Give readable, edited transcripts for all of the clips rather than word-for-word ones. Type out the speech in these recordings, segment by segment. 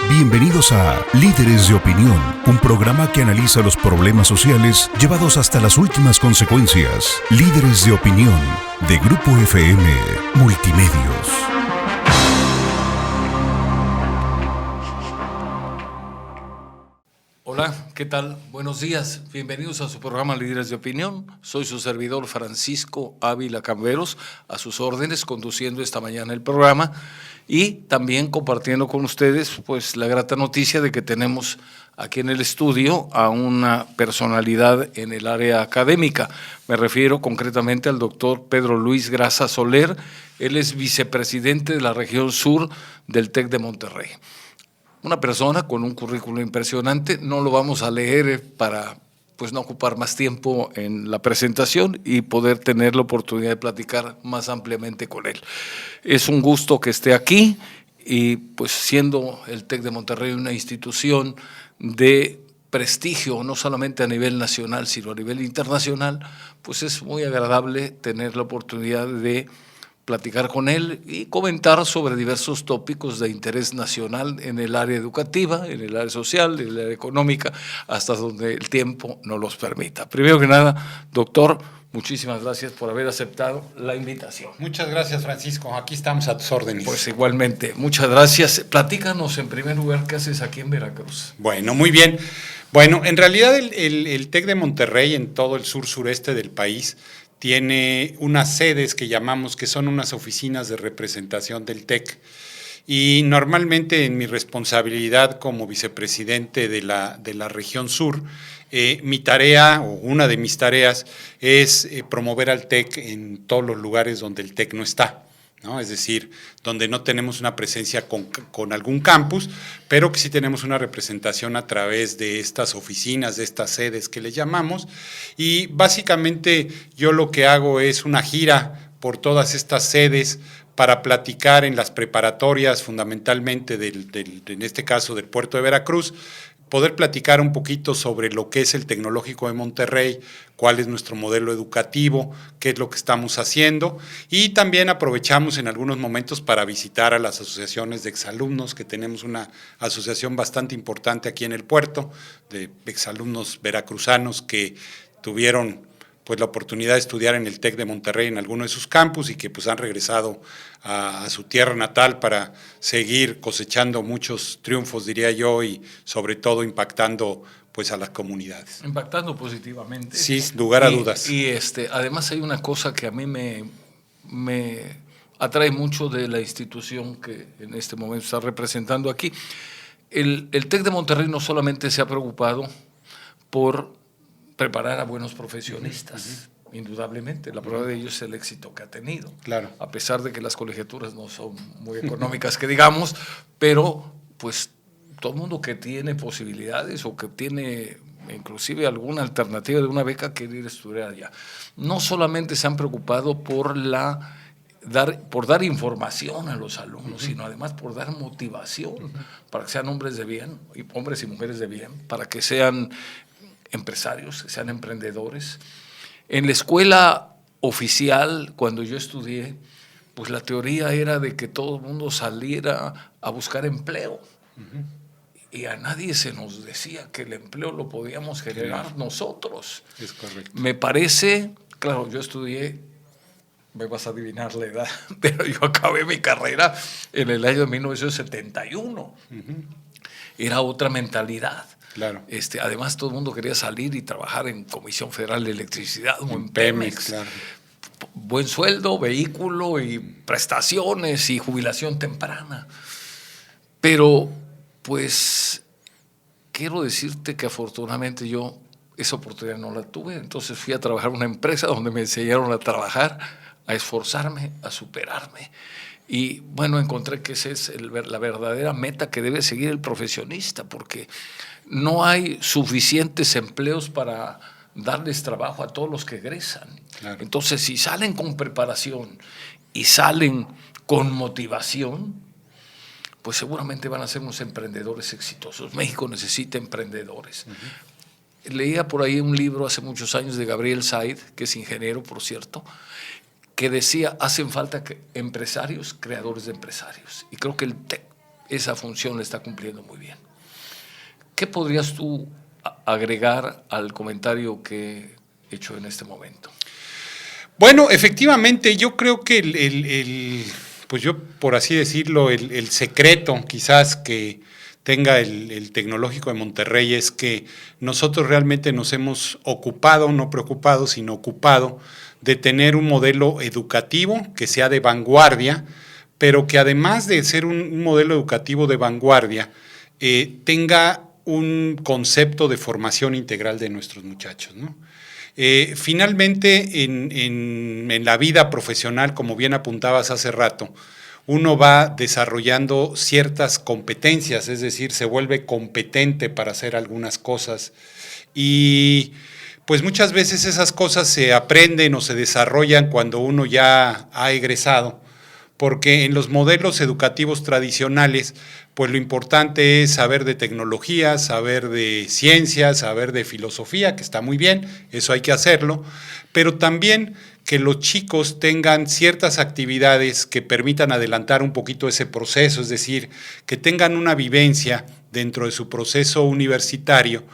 Bienvenidos a Líderes de Opinión, un programa que analiza los problemas sociales llevados hasta las últimas consecuencias. Líderes de Opinión, de Grupo FM Multimedios. Hola, ¿qué tal? Buenos días. Bienvenidos a su programa Líderes de Opinión. Soy su servidor Francisco Ávila Camberos, a sus órdenes, conduciendo esta mañana el programa y también compartiendo con ustedes pues la grata noticia de que tenemos aquí en el estudio a una personalidad en el área académica. Me refiero concretamente al doctor Pedro Luis Grasa Soler. Él es vicepresidente de la región sur del TEC de Monterrey. Una persona con un currículo impresionante, no lo vamos a leer para pues no ocupar más tiempo en la presentación y poder tener la oportunidad de platicar más ampliamente con él. Es un gusto que esté aquí y pues siendo el TEC de Monterrey una institución de prestigio, no solamente a nivel nacional, sino a nivel internacional, pues es muy agradable tener la oportunidad de platicar con él y comentar sobre diversos tópicos de interés nacional en el área educativa, en el área social, en el área económica, hasta donde el tiempo nos los permita. Primero que nada, doctor, muchísimas gracias por haber aceptado la invitación. Muchas gracias, Francisco. Aquí estamos a tus órdenes. Pues igualmente, muchas gracias. Platícanos en primer lugar qué haces aquí en Veracruz. Bueno, muy bien. Bueno, en realidad el TEC de Monterrey en todo el sur-sureste del país tiene unas sedes que llamamos que son unas oficinas de representación del TEC. Y normalmente en mi responsabilidad como vicepresidente de la región sur, mi tarea o una de mis tareas es promover al TEC en todos los lugares donde el TEC no está, ¿no? Es decir, donde no tenemos una presencia con algún campus, pero que sí tenemos una representación a través de estas oficinas, de estas sedes que le llamamos. Y básicamente yo lo que hago es una gira por todas estas sedes para platicar en las preparatorias, fundamentalmente en este caso del puerto de Veracruz, poder platicar un poquito sobre lo que es el Tecnológico de Monterrey, cuál es nuestro modelo educativo, qué es lo que estamos haciendo, y también aprovechamos en algunos momentos para visitar a las asociaciones de exalumnos, que tenemos una asociación bastante importante aquí en el puerto, de exalumnos veracruzanos que tuvieron pues la oportunidad de estudiar en el TEC de Monterrey en alguno de sus campus y que pues han regresado a su tierra natal para seguir cosechando muchos triunfos, diría yo, y sobre todo impactando pues a las comunidades. Impactando positivamente. Sí, sin lugar a dudas. Y además hay una cosa que a mí me atrae mucho de la institución que en este momento está representando aquí. El TEC de Monterrey no solamente se ha preocupado por preparar a buenos profesionistas, indudablemente. La prueba de ello es el éxito que ha tenido. Claro. A pesar de que las colegiaturas no son muy económicas, que digamos, pero pues todo el mundo que tiene posibilidades o que tiene inclusive alguna alternativa de una beca quiere ir a estudiar allá. No solamente se han preocupado por dar información a los alumnos, sino además por dar motivación para que sean hombres de bien, hombres y mujeres de bien, para que sean empresarios, que sean emprendedores. En la escuela oficial, cuando yo estudié, pues la teoría era de que todo el mundo saliera a buscar empleo. Y a nadie se nos decía que el empleo lo podíamos generar nosotros. Es correcto. Me parece, claro, yo estudié, me vas a adivinar la edad, pero yo acabé mi carrera en el año de 1971. Era otra mentalidad. Claro. Además, todo el mundo quería salir y trabajar en Comisión Federal de Electricidad o en Pemex. Claro. Buen sueldo, vehículo y prestaciones y jubilación temprana. Pero, pues, quiero decirte que afortunadamente yo esa oportunidad no la tuve. Entonces fui a trabajar en una empresa donde me enseñaron a trabajar, a esforzarme, a superarme. Y bueno, encontré que esa es la verdadera meta que debe seguir el profesionista, porque no hay suficientes empleos para darles trabajo a todos los que egresan. Claro. Entonces, si salen con preparación y salen con motivación, pues seguramente van a ser unos emprendedores exitosos. México necesita emprendedores. Leía por ahí un libro hace muchos años de Gabriel Said, que es ingeniero, por cierto, que decía, hacen falta empresarios, creadores de empresarios. Y creo que el TEC esa función la está cumpliendo muy bien. ¿Qué podrías tú agregar al comentario que he hecho en este momento? Bueno, efectivamente, yo creo que pues yo, por así decirlo, el secreto quizás que tenga el Tecnológico de Monterrey es que nosotros realmente nos hemos ocupado, no preocupado, sino ocupado de tener un modelo educativo que sea de vanguardia, pero que además de ser un modelo educativo de vanguardia, tenga un concepto de formación integral de nuestros muchachos, ¿no? Finalmente, en la vida profesional, como bien apuntabas hace rato, uno va desarrollando ciertas competencias, es decir, se vuelve competente para hacer algunas cosas y pues muchas veces esas cosas se aprenden o se desarrollan cuando uno ya ha egresado, porque en los modelos educativos tradicionales, pues lo importante es saber de tecnología, saber de ciencias, saber de filosofía, que está muy bien, eso hay que hacerlo, pero también que los chicos tengan ciertas actividades que permitan adelantar un poquito ese proceso, es decir, que tengan una vivencia dentro de su proceso universitario,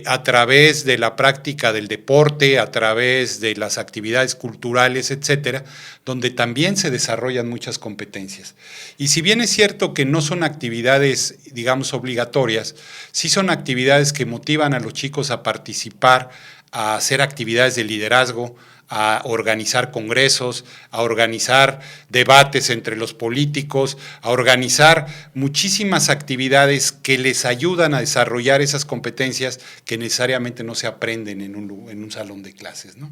a través de la práctica del deporte, a través de las actividades culturales, etcétera, donde también se desarrollan muchas competencias. Y si bien es cierto que no son actividades, digamos, obligatorias, sí son actividades que motivan a los chicos a participar, a hacer actividades de liderazgo, a organizar congresos, a organizar debates entre los políticos, a organizar muchísimas actividades que les ayudan a desarrollar esas competencias que necesariamente no se aprenden en un salón de clases, ¿no?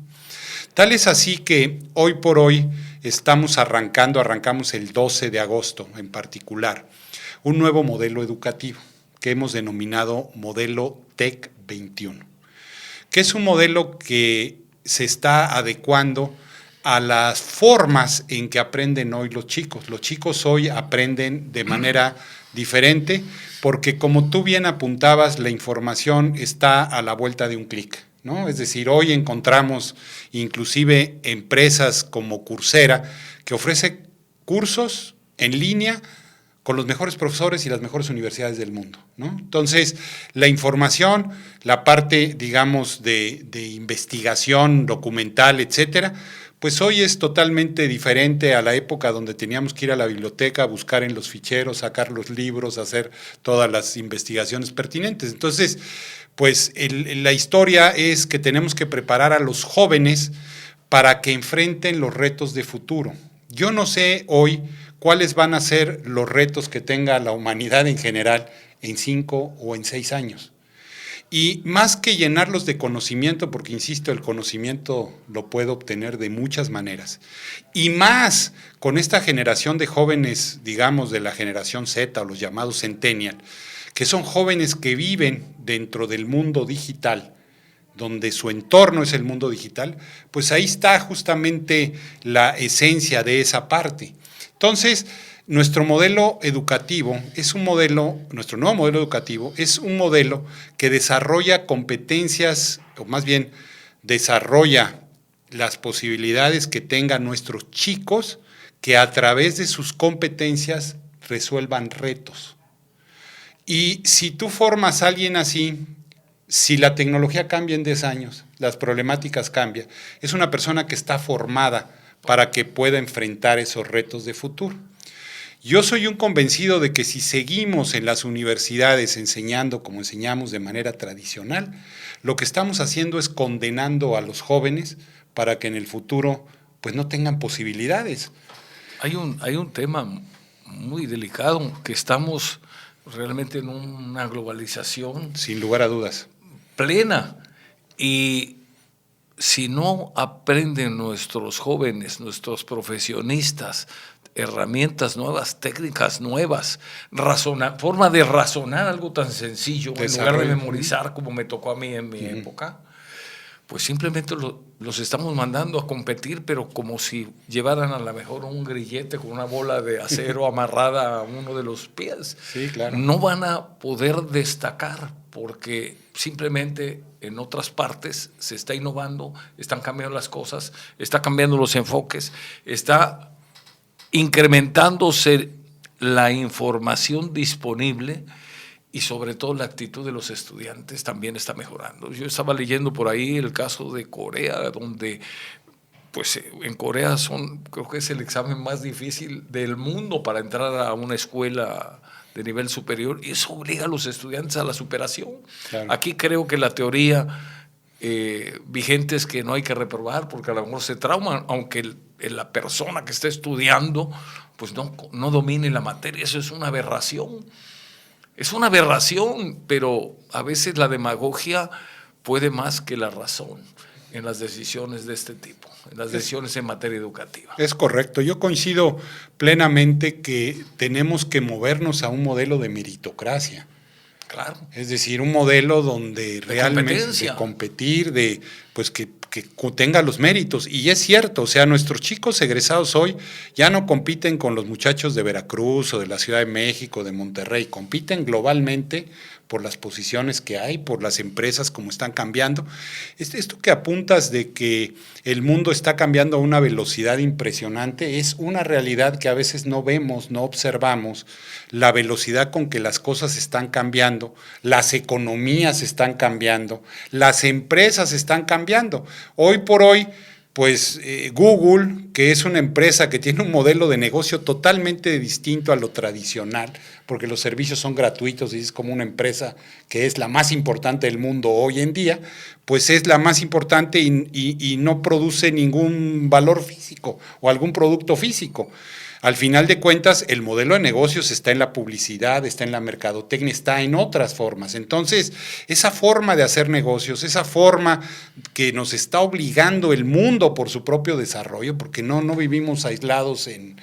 Tal es así que hoy por hoy arrancamos el 12 de agosto en particular, un nuevo modelo educativo que hemos denominado modelo TEC 21, que es un modelo que se está adecuando a las formas en que aprenden hoy los chicos. Los chicos hoy aprenden de manera diferente porque, como tú bien apuntabas, la información está a la vuelta de un clic, ¿no? Es decir, hoy encontramos inclusive empresas como Coursera que ofrece cursos en línea con los mejores profesores y las mejores universidades del mundo, ¿no? Entonces, la información, la parte, digamos, de investigación documental, etcétera, pues hoy es totalmente diferente a la época donde teníamos que ir a la biblioteca, buscar en los ficheros, sacar los libros, hacer todas las investigaciones pertinentes. Entonces, pues la historia es que tenemos que preparar a los jóvenes para que enfrenten los retos de futuro. Yo no sé hoy cuáles van a ser los retos que tenga la humanidad en general en 5 o en 6 años. Y más que llenarlos de conocimiento, porque insisto, el conocimiento lo puedo obtener de muchas maneras, y más con esta generación de jóvenes, digamos, de la generación Z o los llamados Centennial, que son jóvenes que viven dentro del mundo digital, donde su entorno es el mundo digital, pues ahí está justamente la esencia de esa parte. Entonces, nuestro modelo educativo nuestro nuevo modelo educativo es un modelo que desarrolla competencias, o más bien desarrolla las posibilidades que tengan nuestros chicos que a través de sus competencias resuelvan retos. Y si tú formas a alguien así, si la tecnología cambia en 10 años, las problemáticas cambian, es una persona que está formada para que pueda enfrentar esos retos de futuro. Yo soy un convencido de que si seguimos en las universidades enseñando como enseñamos de manera tradicional, lo que estamos haciendo es condenando a los jóvenes para que en el futuro pues no tengan posibilidades. Hay un tema muy delicado, que estamos realmente en una globalización sin lugar a dudas plena, y si no aprenden nuestros jóvenes, nuestros profesionistas, herramientas nuevas, técnicas nuevas, forma de razonar algo tan sencillo, en lugar de memorizar como me tocó a mí en mi época, pues simplemente los estamos mandando a competir, pero como si llevaran a lo mejor un grillete con una bola de acero amarrada a uno de los pies. Sí, claro. No van a poder destacar porque simplemente en otras partes se está innovando, están cambiando las cosas, está cambiando los enfoques, está incrementándose la información disponible y sobre todo la actitud de los estudiantes también está mejorando. Yo estaba leyendo por ahí el caso de Corea, donde pues en Corea creo que es el examen más difícil del mundo para entrar a una escuela de nivel superior, y eso obliga a los estudiantes a la superación. Claro. Aquí creo que la teoría vigente es que no hay que reprobar porque a lo mejor se trauman, aunque la persona que está estudiando pues no domine la materia. Eso es una aberración. Es una aberración, pero a veces la demagogia puede más que la razón en las decisiones de este tipo, en las decisiones en materia educativa. Es correcto. Yo coincido plenamente que tenemos que movernos a un modelo de meritocracia. Claro. Es decir, un modelo donde realmente de competir, de pues que tenga los méritos. Y es cierto, o sea, nuestros chicos egresados hoy ya no compiten con los muchachos de Veracruz o de la Ciudad de México, de Monterrey, compiten globalmente por las posiciones que hay, por las empresas como están cambiando. Esto que apuntas de que el mundo está cambiando a una velocidad impresionante es una realidad que a veces no vemos, no observamos, la velocidad con que las cosas están cambiando, las economías están cambiando, las empresas están cambiando. Hoy por hoy, pues Google, que es una empresa que tiene un modelo de negocio totalmente distinto a lo tradicional, porque los servicios son gratuitos y es como una empresa que es la más importante del mundo hoy en día, pues es la más importante y no produce ningún valor físico o algún producto físico. Al final de cuentas, el modelo de negocios está en la publicidad, está en la mercadotecnia, está en otras formas. Entonces, esa forma de hacer negocios, esa forma que nos está obligando el mundo por su propio desarrollo, porque no vivimos aislados en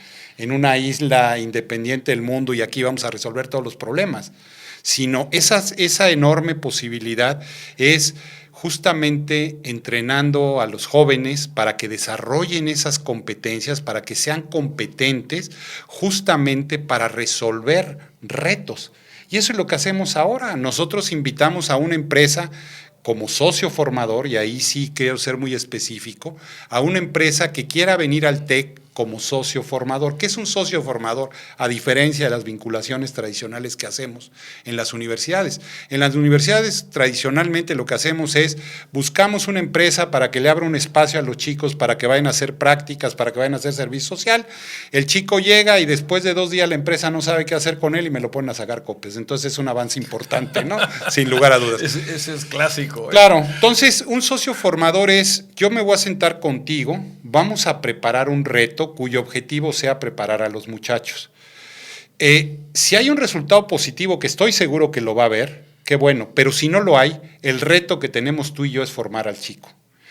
una isla independiente del mundo y aquí vamos a resolver todos los problemas, sino esa enorme posibilidad es justamente entrenando a los jóvenes para que desarrollen esas competencias, para que sean competentes justamente para resolver retos. Y eso es lo que hacemos ahora. Nosotros invitamos a una empresa como socio formador, y ahí sí quiero ser muy específico, a una empresa que quiera venir al TEC como socio formador. ¿Qué es un socio formador? A diferencia de las vinculaciones tradicionales que hacemos en las universidades. En las universidades tradicionalmente lo que hacemos es buscamos una empresa para que le abra un espacio a los chicos para que vayan a hacer prácticas, para que vayan a hacer servicio social. El chico llega y después de 2 días la empresa no sabe qué hacer con él y me lo ponen a sacar copias. Entonces es un avance importante, ¿no? Sin lugar a dudas. Ese es clásico. Claro. Entonces un socio formador es, yo me voy a sentar contigo, vamos a preparar un reto cuyo objetivo sea preparar a los muchachos. Si hay un resultado positivo, que estoy seguro que lo va a haber, qué bueno, pero si no lo hay, el reto que tenemos tú y yo es formar al chico.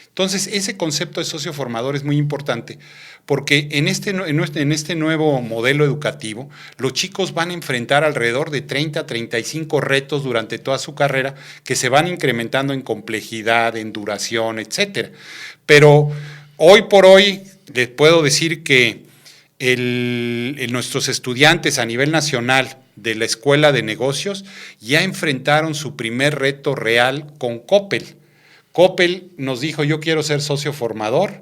Entonces, ese concepto de socio formador es muy importante, porque en este nuevo modelo educativo, los chicos van a enfrentar alrededor de 30 a 35 retos durante toda su carrera, que se van incrementando en complejidad, en duración, etcétera. Pero hoy por hoy, les puedo decir que nuestros estudiantes a nivel nacional de la Escuela de Negocios ya enfrentaron su primer reto real con Coppel. Coppel nos dijo, yo quiero ser socio formador,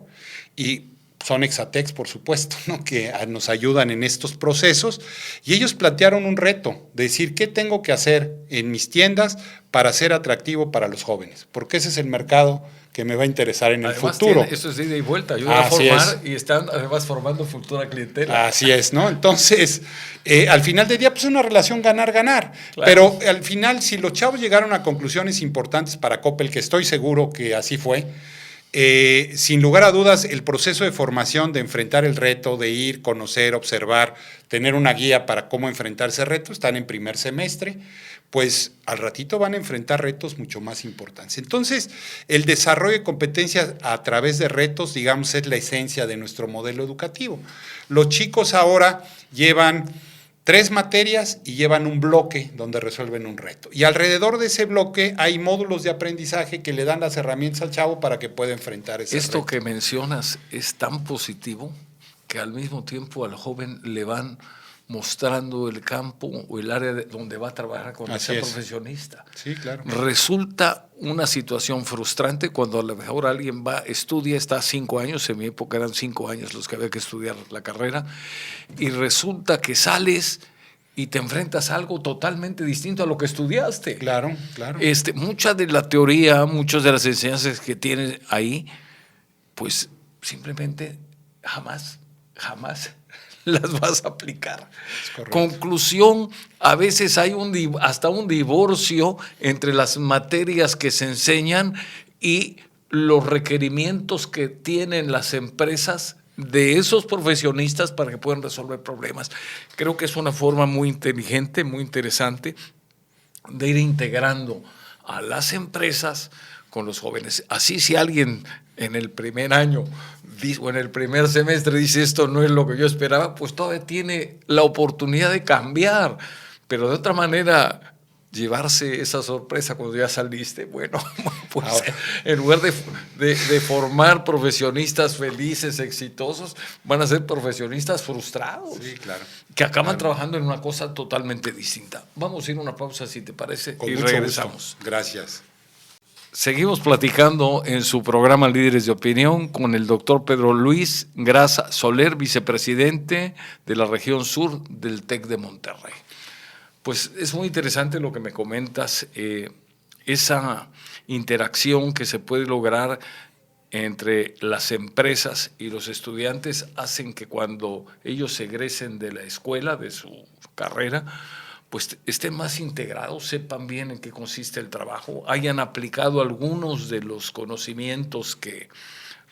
y son Exatex, por supuesto, ¿no?, que nos ayudan en estos procesos, y ellos plantearon un reto, de decir, ¿qué tengo que hacer en mis tiendas para ser atractivo para los jóvenes? Porque ese es el mercado que me va a interesar en el futuro. Eso es ida y vuelta, ayuda a formar y están además formando futura clientela. Así es, ¿no? Entonces, al final del día, pues es una relación ganar-ganar. Claro. Pero al final, si los chavos llegaron a conclusiones importantes para Coppel, que estoy seguro que así fue, sin lugar a dudas, el proceso de formación, de enfrentar el reto, de ir, conocer, observar, tener una guía para cómo enfrentar ese reto, están en primer semestre, pues al ratito van a enfrentar retos mucho más importantes. Entonces, el desarrollo de competencias a través de retos, digamos, es la esencia de nuestro modelo educativo. Los chicos ahora llevan 3 materias y llevan un bloque donde resuelven un reto. Y alrededor de ese bloque hay módulos de aprendizaje que le dan las herramientas al chavo para que pueda enfrentar ese reto. Esto que mencionas es tan positivo que al mismo tiempo al joven le van mostrando el campo o el área donde va a trabajar cuando sea profesionista. Sí, claro. Resulta una situación frustrante cuando a lo mejor alguien va, estudia, está 5 años, en mi época eran 5 años los que había que estudiar la carrera, y resulta que sales y te enfrentas a algo totalmente distinto a lo que estudiaste. Claro, claro. Mucha de la teoría, muchas de las enseñanzas que tienes ahí, pues simplemente jamás las vas a aplicar. Conclusión, a veces hay hasta un divorcio entre las materias que se enseñan y los requerimientos que tienen las empresas de esos profesionistas para que puedan resolver problemas. Creo que es una forma muy inteligente, muy interesante de ir integrando a las empresas con los jóvenes. Así, si alguien en el primer año o en el primer semestre dice esto no es lo que yo esperaba, pues todavía tiene la oportunidad de cambiar, pero de otra manera llevarse esa sorpresa cuando ya saliste, bueno, pues ahora, en lugar de formar profesionistas felices, exitosos, van a ser profesionistas frustrados. Sí, claro. Que acaban trabajando en una cosa totalmente distinta. Vamos a ir a una pausa, si te parece, con y mucho regresamos. Gusto. Gracias. Seguimos platicando en su programa Líderes de Opinión con el doctor Pedro Luis Grasa Soler, vicepresidente de la región sur del TEC de Monterrey. Pues es muy interesante lo que me comentas, esa interacción que se puede lograr entre las empresas y los estudiantes hacen que cuando ellos egresen de la escuela, de su carrera, pues estén más integrados, sepan bien en qué consiste el trabajo, hayan aplicado algunos de los conocimientos que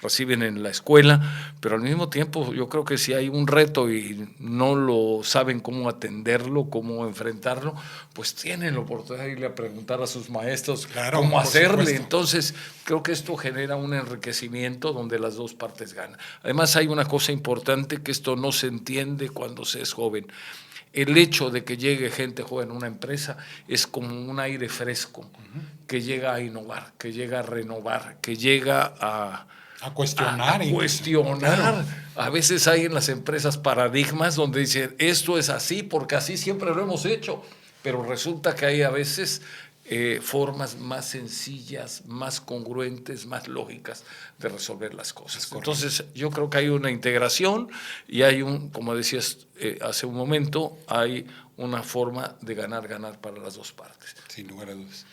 reciben en la escuela, pero al mismo tiempo yo creo que si hay un reto y no lo saben cómo atenderlo, cómo enfrentarlo, pues tienen la oportunidad de irle a preguntar a sus maestros cómo hacerle. Supuesto. Entonces creo que esto genera un enriquecimiento donde las dos partes ganan. Además hay una cosa importante, que esto no se entiende cuando se es joven. El hecho de que llegue gente joven a una empresa es como un aire fresco, que llega a innovar, que llega a renovar, que llega a cuestionar. A cuestionar. Claro. A veces hay en las empresas paradigmas donde dicen, esto es así porque así siempre lo hemos hecho, pero resulta que hay a veces formas más sencillas, más congruentes, más lógicas de resolver las cosas. Entonces yo creo que hay una integración y hay como decías hace un momento, hay una forma de ganar para las dos partes. Sin lugar a dudas.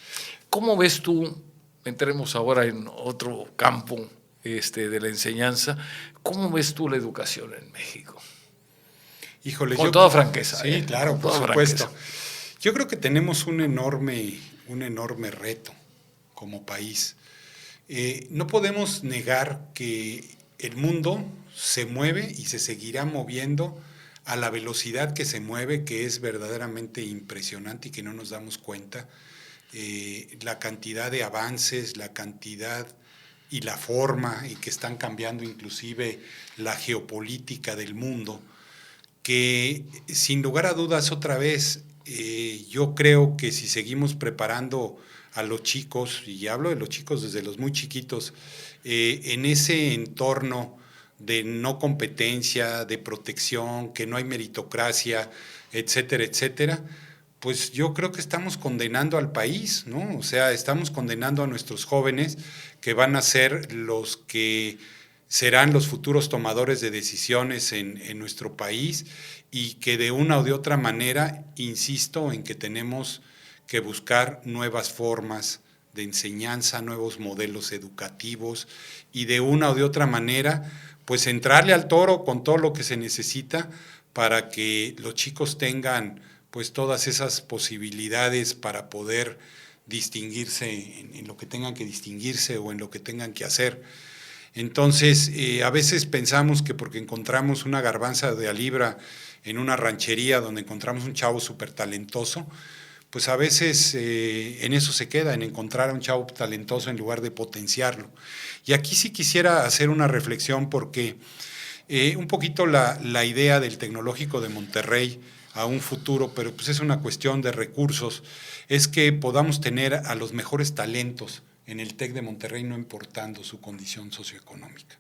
¿Cómo ves tú, entremos ahora en otro campo de la enseñanza, cómo ves tú la educación en México? Híjole, con toda franqueza. Sí, claro, por supuesto. Yo creo que tenemos un enorme reto como país. No podemos negar que el mundo se mueve y se seguirá moviendo a la velocidad que se mueve, que es verdaderamente impresionante y que no nos damos cuenta. La cantidad de avances, la cantidad y la forma en que están cambiando inclusive la geopolítica del mundo, que sin lugar a dudas otra vez yo creo que si seguimos preparando a los chicos, y hablo de los chicos desde los muy chiquitos, en ese entorno de no competencia, de protección, que no hay meritocracia, etcétera, etcétera, pues yo creo que estamos condenando al país, ¿no? O sea, estamos condenando a nuestros jóvenes que van a ser los que serán los futuros tomadores de decisiones en nuestro país y que de una o de otra manera, insisto en que tenemos que buscar nuevas formas de enseñanza, nuevos modelos educativos y de una o de otra manera, pues entrarle al toro con todo lo que se necesita para que los chicos tengan pues todas esas posibilidades para poder distinguirse en lo que tengan que distinguirse o en lo que tengan que hacer. Entonces, a veces pensamos que porque encontramos una garbanza de a libra en una ranchería donde encontramos un chavo súper talentoso, pues a veces en eso se queda, en encontrar a un chavo talentoso en lugar de potenciarlo. Y aquí sí quisiera hacer una reflexión porque un poquito la idea del Tecnológico de Monterrey a un futuro, pero pues es una cuestión de recursos, es que podamos tener a los mejores talentos en el TEC de Monterrey, no importando su condición socioeconómica.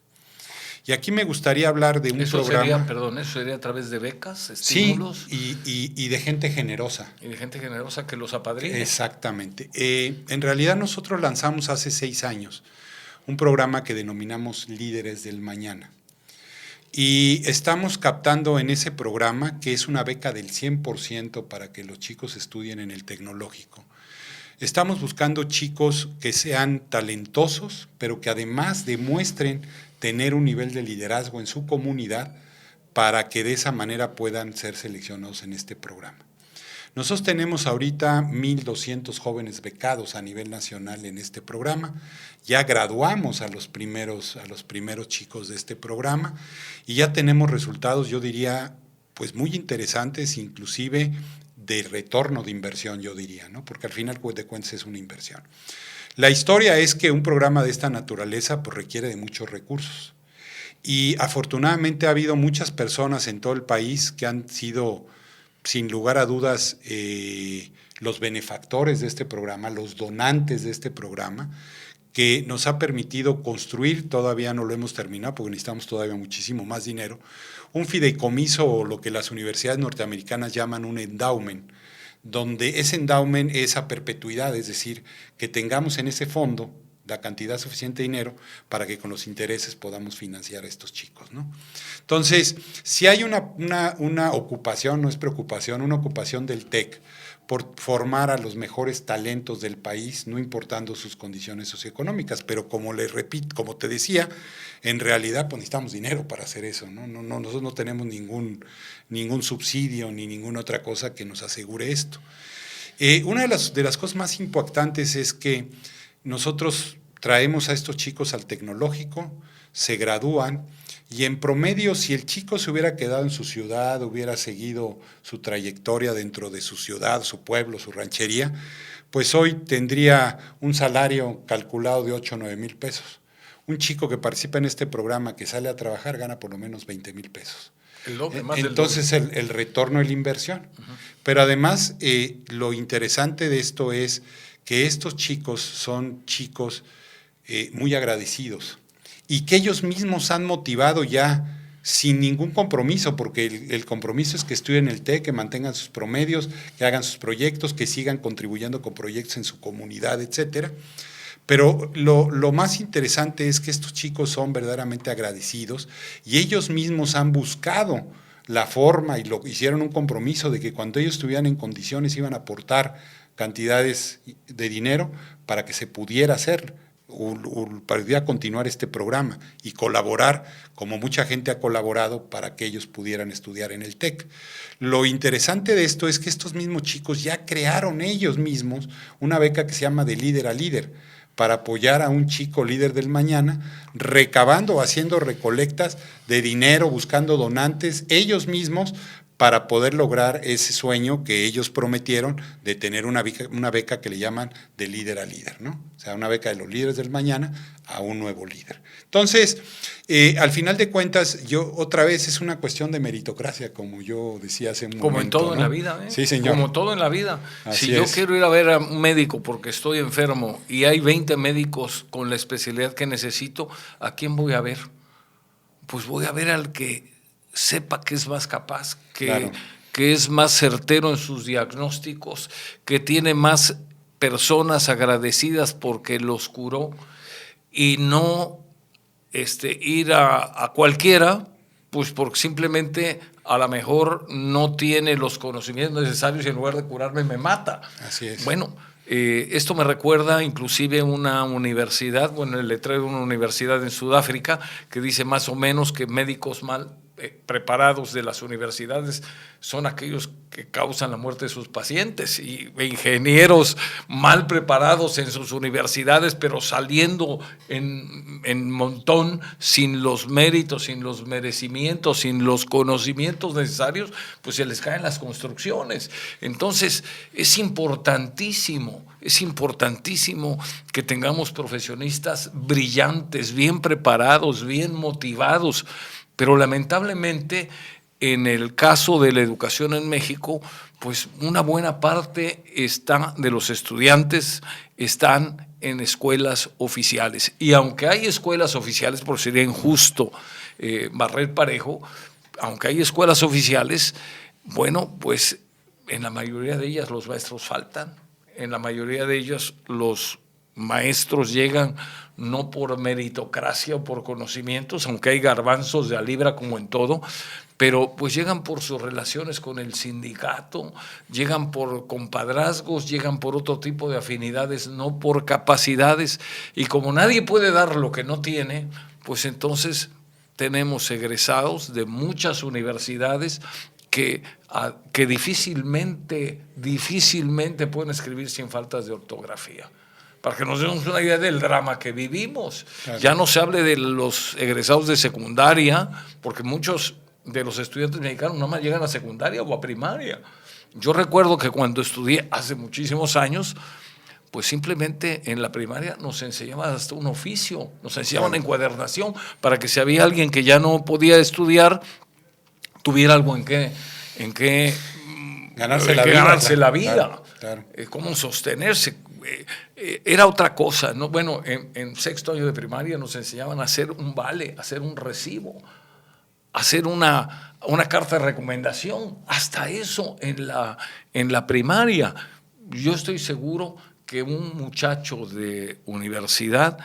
Y aquí me gustaría hablar de un programa… ¿Eso sería a través de becas, estímulos? Sí, y de gente generosa. Y de gente generosa que los apadrine. Exactamente. En realidad nosotros lanzamos hace 6 años un programa que denominamos Líderes del Mañana. Y estamos captando en ese programa, que es una beca del 100% para que los chicos estudien en el tecnológico. Estamos buscando chicos que sean talentosos, pero que además demuestren tener un nivel de liderazgo en su comunidad para que de esa manera puedan ser seleccionados en este programa. Nosotros tenemos ahorita 1,200 jóvenes becados a nivel nacional en este programa. Ya graduamos a los primeros chicos de este programa y ya tenemos resultados, yo diría, pues muy interesantes, inclusive de retorno de inversión, yo diría, ¿no? Porque al final de cuentas es una inversión. La historia es que un programa de esta naturaleza pues requiere de muchos recursos y afortunadamente ha habido muchas personas en todo el país que han sido, sin lugar a dudas, los benefactores de este programa, los donantes de este programa, que nos ha permitido construir, todavía no lo hemos terminado porque necesitamos todavía muchísimo más dinero, un fideicomiso o lo que las universidades norteamericanas llaman un endowment, donde ese endowment es a perpetuidad, es decir, que tengamos en ese fondo la cantidad suficiente de dinero para que con los intereses podamos financiar a estos chicos, ¿no? Entonces, si hay una ocupación, no es preocupación, una ocupación del TEC por formar a los mejores talentos del país, no importando sus condiciones socioeconómicas, pero como le repito, como te decía, en realidad pues necesitamos dinero para hacer eso, ¿no? Nosotros no tenemos ningún subsidio ni ninguna otra cosa que nos asegure esto. Una de las cosas más impactantes es que nosotros traemos a estos chicos al tecnológico, se gradúan y en promedio, si el chico se hubiera quedado en su ciudad, hubiera seguido su trayectoria dentro de su ciudad, su pueblo, su ranchería, pues hoy tendría un salario calculado de 8 o 9 mil pesos. Un chico que participa en este programa, que sale a trabajar, gana por lo menos 20 mil pesos. El doble, más Entonces el retorno de la inversión. Uh-huh. Pero además lo interesante de esto es que estos chicos son chicos muy agradecidos y que ellos mismos han motivado ya sin ningún compromiso, porque el compromiso es que estudien el TEC, que mantengan sus promedios, que hagan sus proyectos, que sigan contribuyendo con proyectos en su comunidad, etcétera. Pero lo más interesante es que estos chicos son verdaderamente agradecidos y ellos mismos han buscado la forma y hicieron un compromiso de que cuando ellos estuvieran en condiciones iban a aportar cantidades de dinero para que se pudiera hacer, para continuar este programa y colaborar, como mucha gente ha colaborado, para que ellos pudieran estudiar en el TEC. Lo interesante de esto es que estos mismos chicos ya crearon ellos mismos una beca que se llama De Líder a Líder, para apoyar a un chico líder del mañana, recabando, haciendo recolectas de dinero, buscando donantes, ellos mismos, para poder lograr ese sueño que ellos prometieron de tener una beca que le llaman De Líder a Líder, ¿no? O sea, una beca de los líderes del mañana a un nuevo líder. Entonces, al final de cuentas, otra vez es una cuestión de meritocracia, como yo decía hace un momento. Como en todo, ¿no? En la vida, ¿eh? Sí, señor. Como todo en la vida. Así si yo es. quiero ir a ver a un médico porque estoy enfermo y hay 20 médicos con la especialidad que necesito, ¿a quién voy a ver? Pues voy a ver al que sepa que es más capaz, Claro. que es más certero en sus diagnósticos, que tiene más personas agradecidas porque los curó, y no ir a cualquiera, pues porque simplemente a lo mejor no tiene los conocimientos necesarios y en lugar de curarme me mata. Así es. Bueno, esto me recuerda inclusive una universidad, el letrero de una universidad en Sudáfrica que dice más o menos que médicos mal preparados de las universidades son aquellos que causan la muerte de sus pacientes, y ingenieros mal preparados en sus universidades, pero saliendo en montón, sin los méritos, sin los merecimientos, sin los conocimientos necesarios, pues se les caen las construcciones. Entonces es importantísimo que tengamos profesionistas brillantes, bien preparados, bien motivados. Pero lamentablemente, en el caso de la educación en México, pues una buena parte de los estudiantes están en escuelas oficiales. Y aunque hay escuelas oficiales, por sería injusto barrer parejo, aunque hay escuelas oficiales, bueno, pues en la mayoría de ellas los maestros faltan, en la mayoría de ellas los maestros llegan no por meritocracia o por conocimientos, aunque hay garbanzos de a libra como en todo, pero pues llegan por sus relaciones con el sindicato, llegan por compadrazgos, llegan por otro tipo de afinidades, no por capacidades, y como nadie puede dar lo que no tiene, pues entonces tenemos egresados de muchas universidades que difícilmente pueden escribir sin faltas de ortografía. Para que nos demos una idea del drama que vivimos. Claro. Ya no se hable de los egresados de secundaria, porque muchos de los estudiantes mexicanos nada más llegan a secundaria o a primaria. Yo recuerdo que cuando estudié hace muchísimos años, pues simplemente en la primaria nos enseñaban hasta un oficio, nos enseñaban encuadernación, para que si había alguien que ya no podía estudiar, tuviera algo en qué ganarse la vida, claro. Cómo sostenerse. Era otra cosa, ¿no? Bueno, en sexto año de primaria nos enseñaban a hacer un vale, a hacer un recibo, a hacer una carta de recomendación, hasta eso en la primaria. Yo estoy seguro que un muchacho de universidad,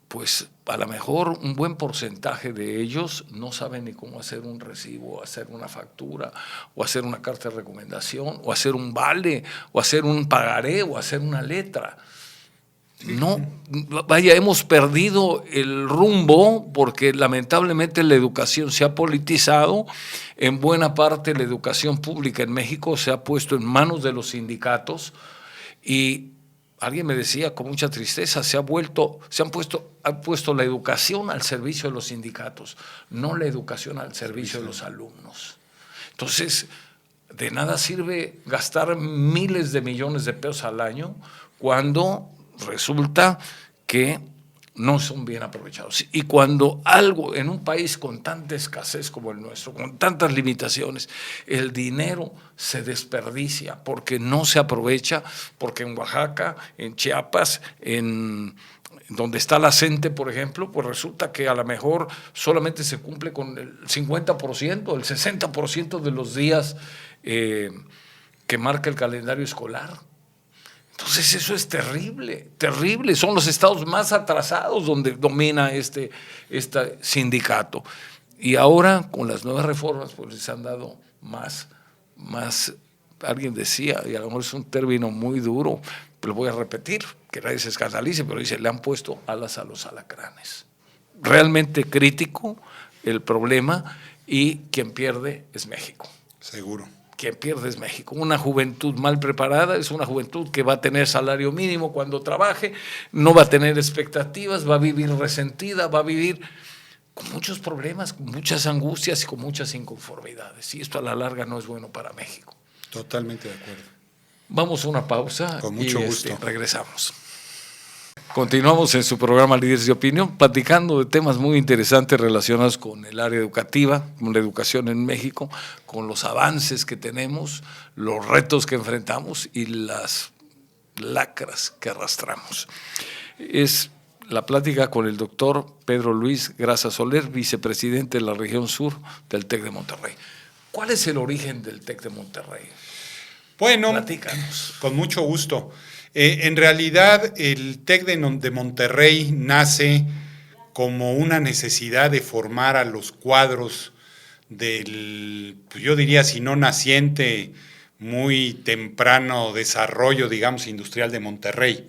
pues a lo mejor un buen porcentaje de ellos no saben ni cómo hacer un recibo, hacer una factura, o hacer una carta de recomendación, o hacer un vale, o hacer un pagaré, o hacer una letra. No, vaya, hemos perdido el rumbo porque lamentablemente la educación se ha politizado. En buena parte la educación pública en México se ha puesto en manos de los sindicatos y alguien me decía con mucha tristeza, han puesto la educación al servicio de los sindicatos, no la educación al servicio de los alumnos. Entonces, de nada sirve gastar miles de millones de pesos al año cuando resulta que no son bien aprovechados. Y cuando algo en un país con tanta escasez como el nuestro, con tantas limitaciones, el dinero se desperdicia porque no se aprovecha, porque en Oaxaca, en Chiapas, en donde está la CENTE, por ejemplo, pues resulta que a lo mejor solamente se cumple con el 50%, el 60% de los días que marca el calendario escolar. Entonces eso es terrible, terrible. Son los estados más atrasados donde domina este sindicato. Y ahora con las nuevas reformas pues les han dado más, alguien decía, y a lo mejor es un término muy duro, pero lo voy a repetir, que nadie se escandalice, pero dice, le han puesto alas a los alacranes. Realmente crítico el problema y quien pierde es México. Seguro. Quien pierde es México. Una juventud mal preparada es una juventud que va a tener salario mínimo cuando trabaje, no va a tener expectativas, va a vivir resentida, va a vivir con muchos problemas, con muchas angustias y con muchas inconformidades. Y esto a la larga no es bueno para México. Totalmente de acuerdo. Vamos a una pausa. Con mucho gusto. Regresamos. Continuamos en su programa Líderes de Opinión, platicando de temas muy interesantes relacionados con el área educativa, con la educación en México, con los avances que tenemos, los retos que enfrentamos y las lacras que arrastramos. Es la plática con el doctor Pedro Luis Graza Soler, vicepresidente de la región sur del TEC de Monterrey. ¿Cuál es el origen del TEC de Monterrey? Bueno, platícanos. Con mucho gusto. En realidad, el TEC de Monterrey nace como una necesidad de formar a los cuadros del, yo diría, si no naciente, muy temprano desarrollo, digamos, industrial de Monterrey.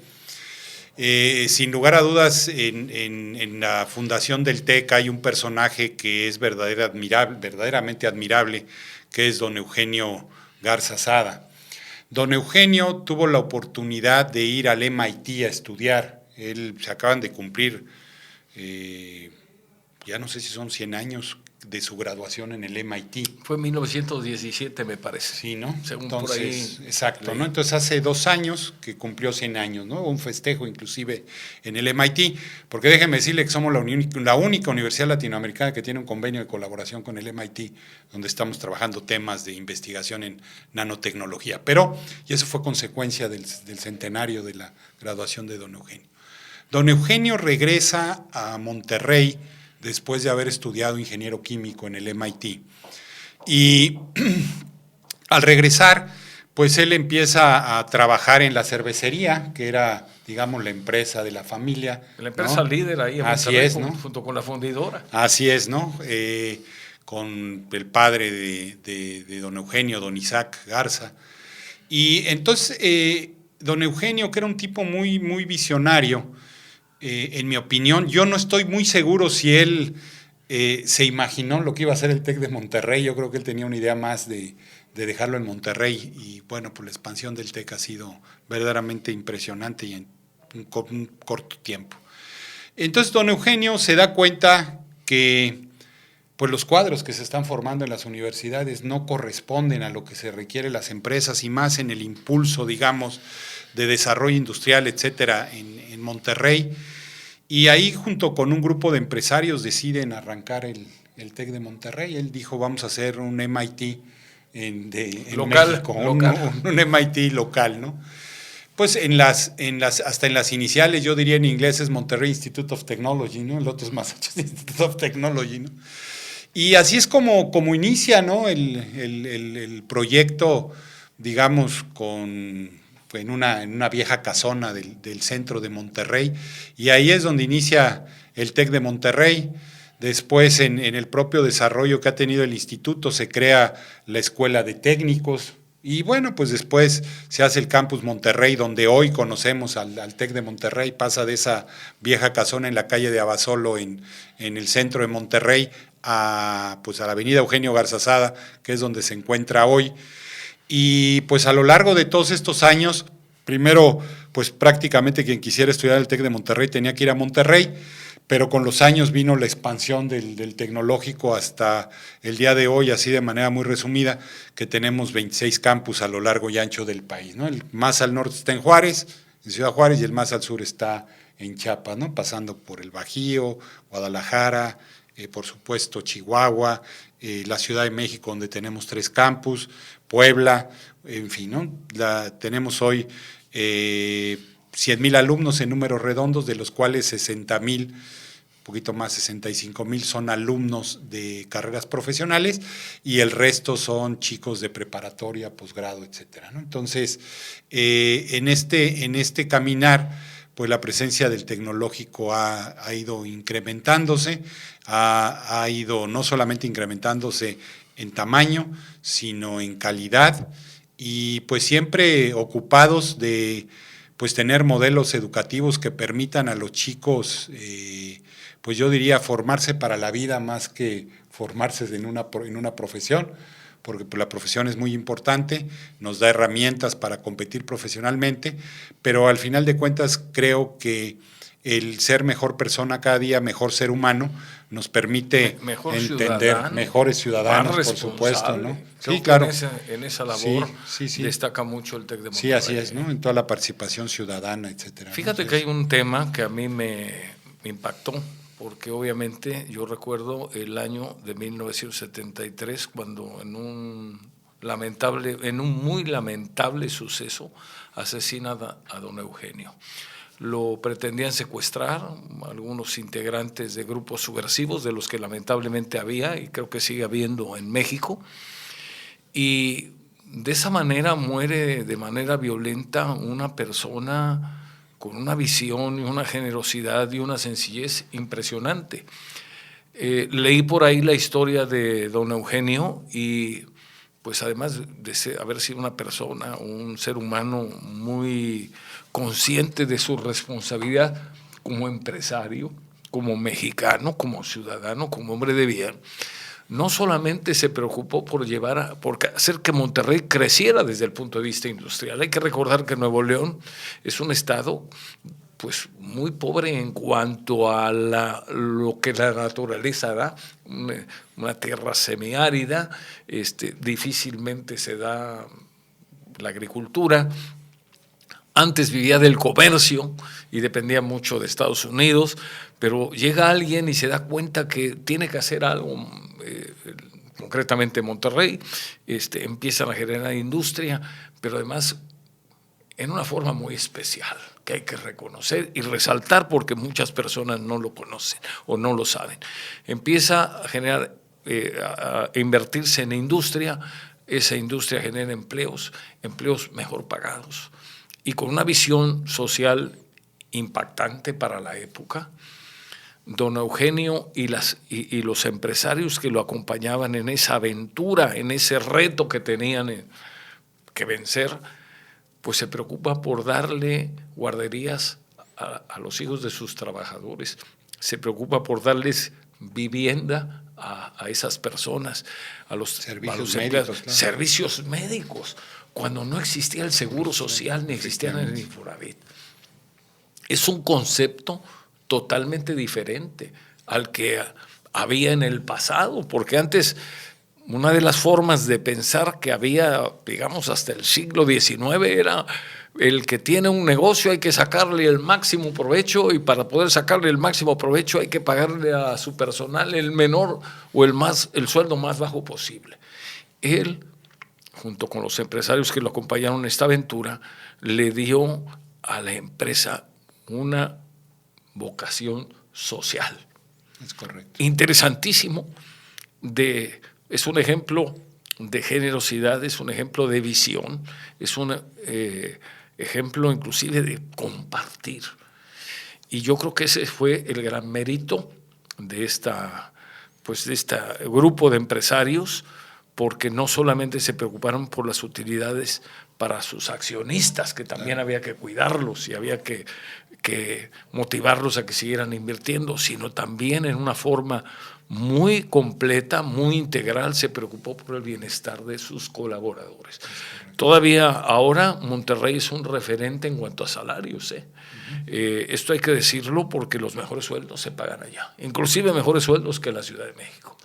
Sin lugar a dudas, en la fundación del TEC hay un personaje que es verdaderamente admirable, que es don Eugenio Garza Sada. Don Eugenio tuvo la oportunidad de ir al MIT a estudiar. Se acaban de cumplir, ya no sé si son 100 años de su graduación en el MIT. Fue en 1917, me parece. Sí, ¿no? Según entonces, por ahí. Exacto, ¿no? Entonces hace 2 años que cumplió 100 años, ¿no? Un festejo inclusive en el MIT, porque déjenme decirle que somos la única universidad latinoamericana que tiene un convenio de colaboración con el MIT, donde estamos trabajando temas de investigación en nanotecnología. Y eso fue consecuencia del centenario de la graduación de don Eugenio. Don Eugenio regresa a Monterrey después de haber estudiado ingeniero químico en el MIT. Y al regresar, pues él empieza a trabajar en la cervecería, que era, digamos, la empresa de la familia. La empresa, ¿no?, líder ahí en Así Monterrey, es, ¿no?, junto con la fundidora. Así es, ¿no? Con el padre de don Eugenio, don Isaac Garza. Y entonces, don Eugenio, que era un tipo muy, muy visionario, en mi opinión, yo no estoy muy seguro si él se imaginó lo que iba a ser el TEC de Monterrey. Yo creo que él tenía una idea más de dejarlo en Monterrey, y bueno, pues la expansión del TEC ha sido verdaderamente impresionante y en un corto tiempo. Entonces don Eugenio se da cuenta que pues los cuadros que se están formando en las universidades no corresponden a lo que se requiere las empresas, y más en el impulso, digamos, de desarrollo industrial, etcétera, en Monterrey. Y ahí, junto con un grupo de empresarios, deciden arrancar el TEC de Monterrey. Él dijo, vamos a hacer un MIT en local, México, local. Un MIT local, ¿no? Pues hasta en las iniciales, yo diría en inglés es Monterrey Institute of Technology, ¿no? El otro es Massachusetts Institute of Technology, ¿no? Y así es como inicia, ¿no?, el proyecto, digamos, en una vieja casona del centro de Monterrey, y ahí es donde inicia el TEC de Monterrey. Después, en el propio desarrollo que ha tenido el instituto, se crea la Escuela de Técnicos, y bueno, pues después se hace el Campus Monterrey, donde hoy conocemos al TEC de Monterrey. Pasa de esa vieja casona en la calle de Abasolo, en el centro de Monterrey, a la avenida Eugenio Garzazada, que es donde se encuentra hoy. Y pues a lo largo de todos estos años, primero, pues prácticamente quien quisiera estudiar el TEC de Monterrey tenía que ir a Monterrey, pero con los años vino la expansión del tecnológico hasta el día de hoy, así de manera muy resumida, que tenemos 26 campus a lo largo y ancho del país, ¿no? El más al norte está en Juárez, en Ciudad Juárez, y el más al sur está en Chiapas, ¿no?, pasando por el Bajío, Guadalajara, por supuesto Chihuahua, la Ciudad de México, donde tenemos 3 campus, Puebla, en fin, ¿no? Tenemos hoy 100,000 alumnos en números redondos, de los cuales 60,000, un poquito más, 65,000 son alumnos de carreras profesionales, y el resto son chicos de preparatoria, posgrado, etcétera, ¿no? Entonces, en este caminar, pues la presencia del tecnológico ha ido incrementándose, ha ido no solamente incrementándose en tamaño, sino en calidad, y pues siempre ocupados de pues tener modelos educativos que permitan a los chicos, pues yo diría, formarse para la vida más que formarse en una profesión, porque pues la profesión es muy importante, nos da herramientas para competir profesionalmente, pero al final de cuentas creo que el ser mejor persona cada día, mejor ser humano, nos permite entender mejores ciudadanos, por supuesto, ¿no? Sí, claro. En esa labor sí. Destaca mucho el TEC de Monterrey. Sí, así es, ¿no? En toda la participación ciudadana, etcétera. Fíjate que hay un tema que a mí me impactó, porque obviamente yo recuerdo el año de 1973, cuando en un muy lamentable suceso asesinan a don Eugenio. Lo pretendían secuestrar algunos integrantes de grupos subversivos, de los que lamentablemente había, y creo que sigue habiendo en México, y de esa manera muere de manera violenta una persona con una visión y una generosidad y una sencillez impresionante. Leí por ahí la historia de don Eugenio, y pues además de haber sido una persona, un ser humano muy consciente de su responsabilidad como empresario, como mexicano, como ciudadano, como hombre de bien, no solamente se preocupó por hacer que Monterrey creciera desde el punto de vista industrial. Hay que recordar que Nuevo León es un estado pues muy pobre en cuanto a lo que la naturaleza da, una tierra semiárida, difícilmente se da la agricultura. Antes vivía del comercio y dependía mucho de Estados Unidos, pero llega alguien y se da cuenta que tiene que hacer algo, concretamente Monterrey, empiezan a generar industria, pero además en una forma muy especial, que hay que reconocer y resaltar porque muchas personas no lo conocen o no lo saben. Empieza a generar, a invertirse en industria, esa industria genera empleos mejor pagados y con una visión social impactante para la época. Don Eugenio y los empresarios que lo acompañaban en esa aventura, en ese reto que tenían que vencer, pues se preocupa por darle guarderías a los hijos de sus trabajadores, se preocupa por darles vivienda a esas personas, a los servicios servicios médicos, cuando no existía el Seguro Social ni existía el Infonavit. Es un concepto totalmente diferente al que había en el pasado, porque antes una de las formas de pensar que había, digamos, hasta el siglo XIX era el que tiene un negocio hay que sacarle el máximo provecho y para poder sacarle el máximo provecho hay que pagarle a su personal el menor o el sueldo más bajo posible. Él, junto con los empresarios que lo acompañaron en esta aventura, le dio a la empresa una vocación social. Es correcto. Interesantísimo. Es un ejemplo de generosidad, es un ejemplo de visión, es un ejemplo inclusive de compartir. Y yo creo que ese fue el gran mérito de este grupo de empresarios, porque no solamente se preocuparon por las utilidades para sus accionistas, que también había que cuidarlos y había que motivarlos a que siguieran invirtiendo, sino también en una forma muy completa, muy integral, se preocupó por el bienestar de sus colaboradores. Todavía ahora Monterrey es un referente en cuanto a salarios. Esto hay que decirlo porque los mejores sueldos se pagan allá, inclusive mejores sueldos que en la Ciudad de México.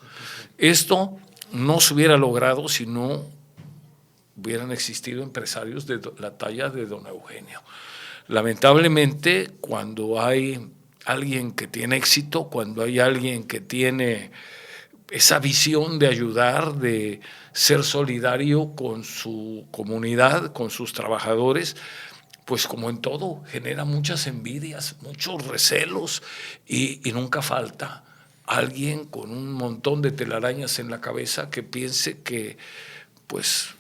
Esto no se hubiera logrado si no hubieran existido empresarios de la talla de don Eugenio. Lamentablemente, cuando hay alguien que tiene éxito, cuando hay alguien que tiene esa visión de ayudar, de ser solidario con su comunidad, con sus trabajadores, pues como en todo, genera muchas envidias, muchos recelos y nunca falta alguien con un montón de telarañas en la cabeza que piense que pues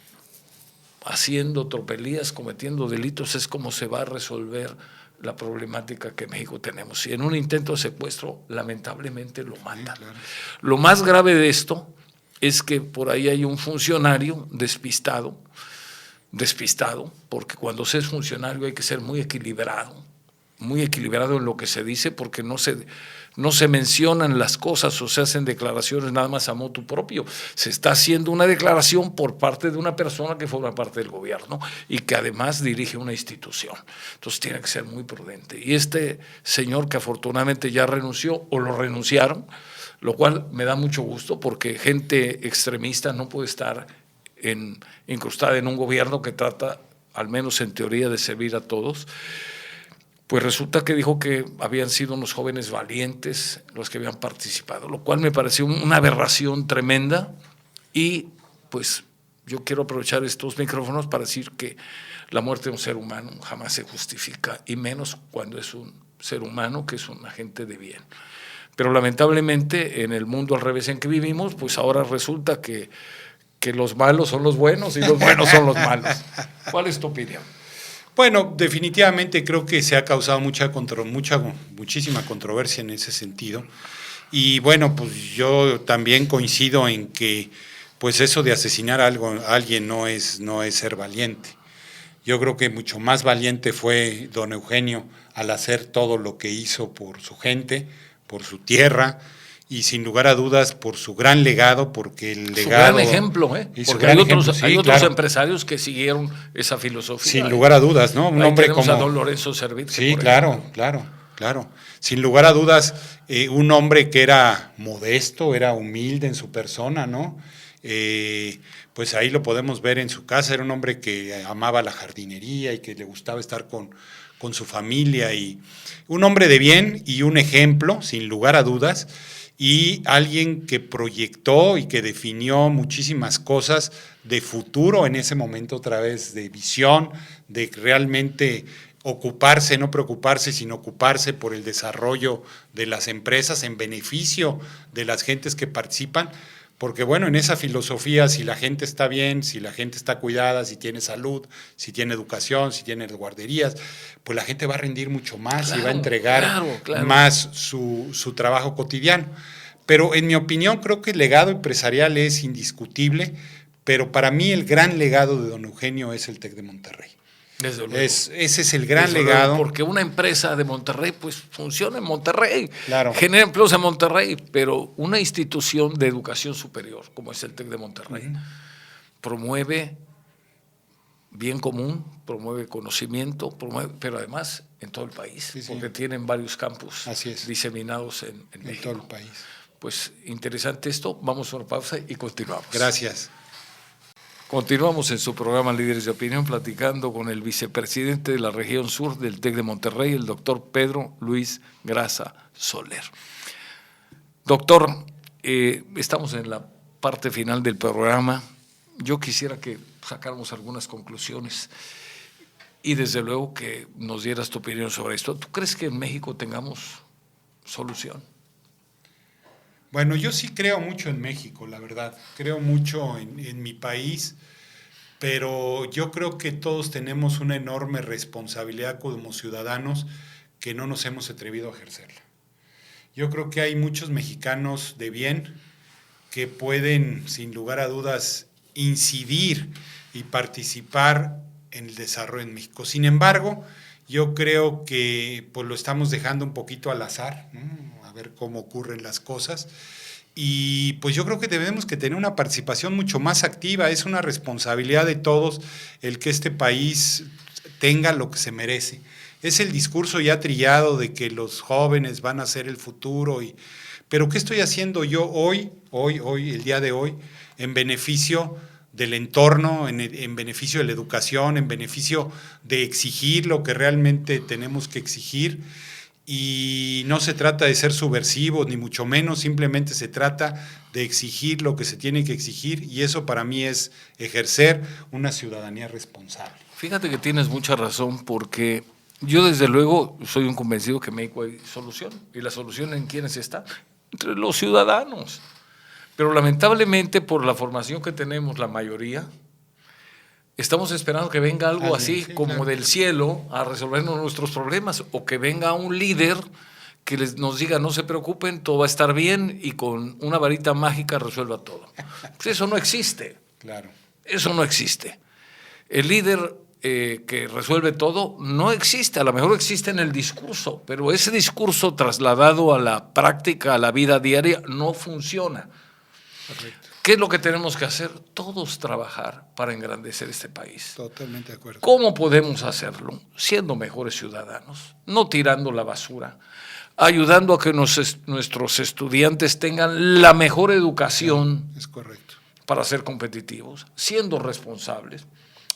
haciendo tropelías, cometiendo delitos es como se va a resolver la problemática que en México tenemos. Y en un intento de secuestro, lamentablemente lo matan. Sí, claro. Lo más grave de esto es que por ahí hay un funcionario despistado, porque cuando se es funcionario hay que ser muy equilibrado en lo que se dice, porque no se mencionan las cosas o se hacen declaraciones nada más a motu propio. Se está haciendo una declaración por parte de una persona que forma parte del gobierno y que además dirige una institución. Entonces tiene que ser muy prudente. Y este señor, que afortunadamente ya renunció o lo renunciaron, lo cual me da mucho gusto porque gente extremista no puede estar incrustada en un gobierno que trata, al menos en teoría, de servir a todos. Pues resulta que dijo que habían sido unos jóvenes valientes los que habían participado, lo cual me pareció una aberración tremenda. Y pues yo quiero aprovechar estos micrófonos para decir que la muerte de un ser humano jamás se justifica, y menos cuando es un ser humano que es un agente de bien. Pero lamentablemente en el mundo al revés en que vivimos, pues ahora resulta que los malos son los buenos y los buenos son los malos. ¿Cuál es tu opinión? Bueno, definitivamente creo que se ha causado muchísima controversia en ese sentido. Y bueno, pues yo también coincido en que pues eso de asesinar a alguien no es ser valiente. Yo creo que mucho más valiente fue don Eugenio al hacer todo lo que hizo por su gente, por su tierra, y sin lugar a dudas por su gran legado, porque el legado... Su gran ejemplo, porque hay otros empresarios que siguieron esa filosofía. Sin lugar a dudas, ¿no? Un hombre como... a don Lorenzo Servit. Sí, claro. Sin lugar a dudas, un hombre que era modesto, era humilde en su persona, ¿no? Pues ahí lo podemos ver en su casa. Era un hombre que amaba la jardinería y que le gustaba estar con su familia, y un hombre de bien y un ejemplo, sin lugar a dudas, y alguien que proyectó y que definió muchísimas cosas de futuro en ese momento, otra vez de visión, de realmente ocuparse, no preocuparse, sino ocuparse por el desarrollo de las empresas en beneficio de las gentes que participan. Porque bueno, en esa filosofía, si la gente está bien, si la gente está cuidada, si tiene salud, si tiene educación, si tiene guarderías, pues la gente va a rendir mucho más y va a entregar más su trabajo cotidiano. Pero en mi opinión creo que el legado empresarial es indiscutible, pero para mí el gran legado de don Eugenio es el TEC de Monterrey. Desde luego. Ese es el gran legado. Porque una empresa de Monterrey pues funciona en Monterrey, claro, genera empleos en Monterrey, pero una institución de educación superior como es el TEC de Monterrey promueve bien común, promueve conocimiento, pero además en todo el país, porque tienen varios campus diseminados en México. En todo el país. Pues interesante esto, vamos a una pausa y continuamos. Gracias. Continuamos en su programa Líderes de Opinión platicando con el vicepresidente de la región sur del TEC de Monterrey, el doctor Pedro Luis Graza Soler. Doctor, estamos en la parte final del programa. Yo quisiera que sacáramos algunas conclusiones y desde luego que nos dieras tu opinión sobre esto. ¿Tú crees que en México tengamos solución? Bueno, yo sí creo mucho en México, la verdad. Creo mucho en mi país, pero yo creo que todos tenemos una enorme responsabilidad como ciudadanos que no nos hemos atrevido a ejercerla. Yo creo que hay muchos mexicanos de bien que pueden, sin lugar a dudas, incidir y participar en el desarrollo en México. Sin embargo, yo creo que pues, lo estamos dejando un poquito al azar, ¿no? A ver cómo ocurren las cosas. Y pues yo creo que debemos que tener una participación mucho más activa. Es una responsabilidad de todos el que este país tenga lo que se merece. Es el discurso ya trillado de que los jóvenes van a ser el futuro. Pero ¿qué estoy haciendo yo hoy, el día de hoy, en beneficio del entorno, en beneficio de la educación, en beneficio de exigir lo que realmente tenemos que exigir? Y no se trata de ser subversivos, ni mucho menos, simplemente se trata de exigir lo que se tiene que exigir, y eso para mí es ejercer una ciudadanía responsable. Fíjate que tienes mucha razón, porque yo desde luego soy un convencido que en México hay solución, y la solución ¿en quiénes está? Entre los ciudadanos. Pero lamentablemente por la formación que tenemos la mayoría, estamos esperando que venga algo así como del cielo a resolvernos nuestros problemas, o que venga un líder que nos diga no se preocupen, todo va a estar bien y con una varita mágica resuelva todo. Pues eso no existe. Claro. Eso no existe. El líder que resuelve todo no existe, a lo mejor existe en el discurso, pero ese discurso trasladado a la práctica, a la vida diaria, no funciona. Correcto. ¿Qué es lo que tenemos que hacer? Todos trabajar para engrandecer este país. Totalmente de acuerdo. ¿Cómo podemos hacerlo? Siendo mejores ciudadanos, no tirando la basura, ayudando a que nuestros estudiantes tengan la mejor educación. Es correcto. Para ser competitivos, siendo responsables,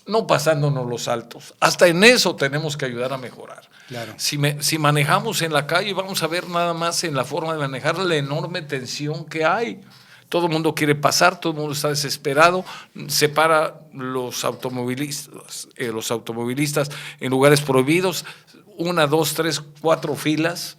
no pasándonos los saltos. Hasta en eso tenemos que ayudar a mejorar. Claro. Si manejamos en la calle, vamos a ver nada más en la forma de manejar la enorme tensión que hay. Todo el mundo quiere pasar, todo el mundo está desesperado, separa los automovilistas en lugares prohibidos, 1, 2, 3, 4 filas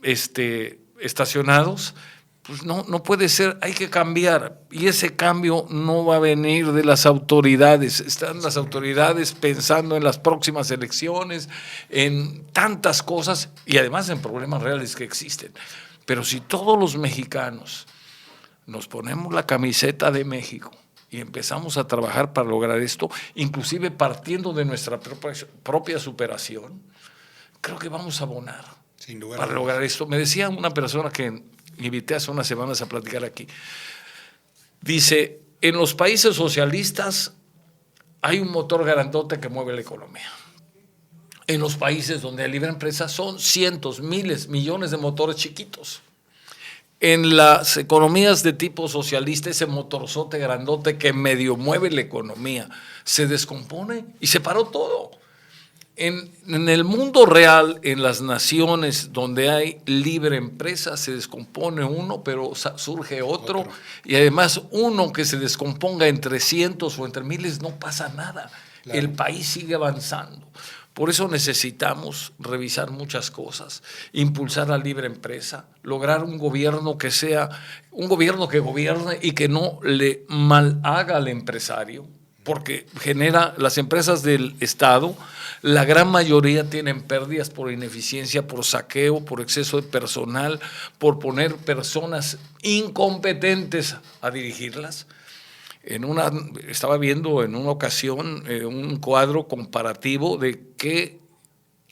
estacionados. Pues no puede ser, hay que cambiar, y ese cambio no va a venir de las autoridades. Están las autoridades pensando en las próximas elecciones, en tantas cosas y además en problemas reales que existen. Pero si todos los mexicanos nos ponemos la camiseta de México y empezamos a trabajar para lograr esto, inclusive partiendo de nuestra propia superación, creo que vamos a abonar para lograr esto. Me decía una persona que invité hace unas semanas a platicar aquí, dice, en los países socialistas hay un motor grandote que mueve la economía. En los países donde hay libre empresa son cientos, miles, millones de motores chiquitos. En las economías de tipo socialista, ese motorzote grandote que medio mueve la economía se descompone y se paró todo. En el mundo real, en las naciones donde hay libre empresa, se descompone uno, pero surge otro. Y además uno que se descomponga entre cientos o entre miles, no pasa nada. Claro. El país sigue avanzando. Por eso necesitamos revisar muchas cosas, impulsar la libre empresa, lograr un gobierno que sea un gobierno que gobierne y que no le malhaga al empresario, porque genera las empresas del Estado, la gran mayoría tienen pérdidas por ineficiencia, por saqueo, por exceso de personal, por poner personas incompetentes a dirigirlas. Estaba viendo en una ocasión un cuadro comparativo de qué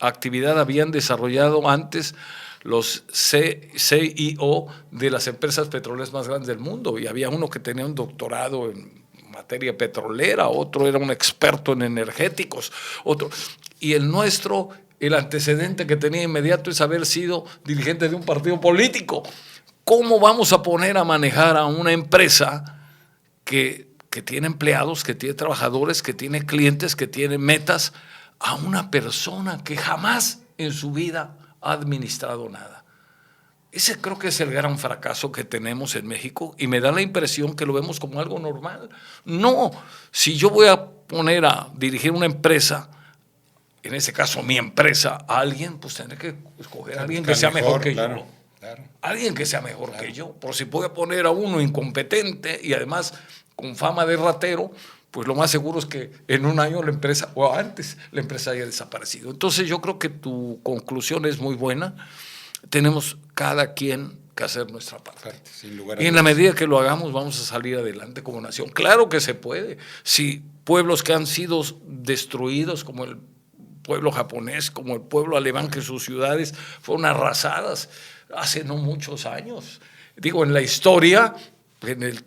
actividad habían desarrollado antes los CEO de las empresas petroleras más grandes del mundo, y había uno que tenía un doctorado en materia petrolera, otro era un experto en energéticos, otro, y el nuestro, el antecedente que tenía inmediato es haber sido dirigente de un partido político. ¿Cómo vamos a poner a manejar a una empresa que tiene empleados, que tiene trabajadores, que tiene clientes, que tiene metas, a una persona que jamás en su vida ha administrado nada? Ese creo que es el gran fracaso que tenemos en México, y me da la impresión que lo vemos como algo normal. No, si yo voy a poner a dirigir una empresa, en ese caso mi empresa, a alguien, pues tendré que escoger a alguien que sea mejor que yo. Claro. Alguien que sea mejor que yo. Por si voy a poner a uno incompetente y además con fama de ratero, pues lo más seguro es que en un año la empresa, o antes, la empresa haya desaparecido. Entonces yo creo que tu conclusión es muy buena. Tenemos cada quien que hacer nuestra parte. Sin lugar a dudas. Y en la medida que lo hagamos, vamos a salir adelante como nación. Claro que se puede. Si pueblos que han sido destruidos, como el pueblo japonés, como el pueblo alemán, que sus ciudades fueron arrasadas hace no muchos años. Digo, en la historia, en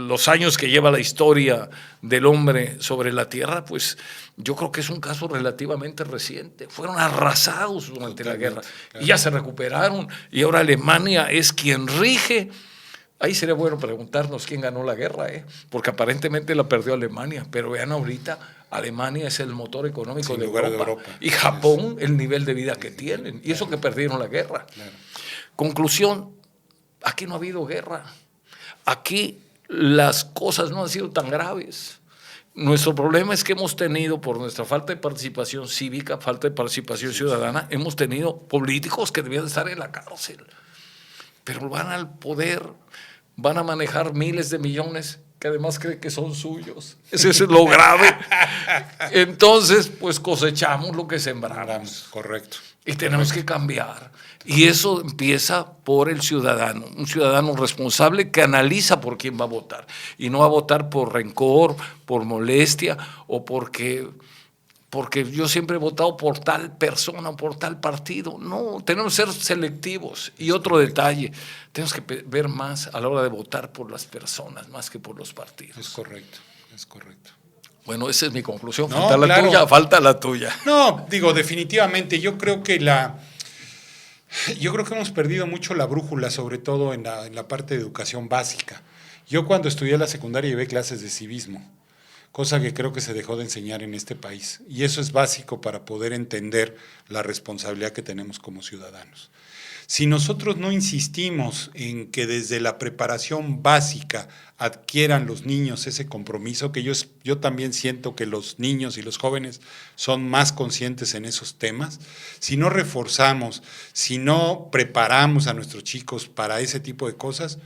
los años que lleva la historia del hombre sobre la tierra, pues yo creo que es un caso relativamente reciente. Fueron arrasados durante la guerra, claro, y ya se recuperaron, y ahora Alemania es quien rige. Ahí sería bueno preguntarnos quién ganó la guerra, porque aparentemente la perdió Alemania, pero vean ahorita, Alemania es el motor económico de Europa, y Japón el nivel de vida que tienen, y eso que perdieron la guerra. Claro. Conclusión, aquí no ha habido guerra, aquí las cosas no han sido tan graves. Nuestro problema es que hemos tenido, por nuestra falta de participación cívica, falta de participación ciudadana, hemos tenido políticos que debían estar en la cárcel, pero van al poder, van a manejar miles de millones que además creen que son suyos. Ese es lo grave. Entonces, pues cosechamos lo que sembramos. Correcto. Y tenemos que cambiar. Y eso empieza por el ciudadano, un ciudadano responsable que analiza por quién va a votar. Y no va a votar por rencor, por molestia o porque yo siempre he votado por tal persona o por tal partido. No, tenemos que ser selectivos. Y otro detalle, tenemos que ver más a la hora de votar por las personas, más que por los partidos. Es correcto, es correcto. Bueno, esa es mi conclusión. No, claro. Falta la tuya. No, digo, definitivamente, yo creo que hemos perdido mucho la brújula, sobre todo en la parte de educación básica. Yo cuando estudié la secundaria llevé clases de civismo, cosa que creo que se dejó de enseñar en este país. Y eso es básico para poder entender la responsabilidad que tenemos como ciudadanos. Si nosotros no insistimos en que desde la preparación básica adquieran los niños ese compromiso, que yo también siento que los niños y los jóvenes son más conscientes en esos temas, si no reforzamos, si no preparamos a nuestros chicos para ese tipo de cosas,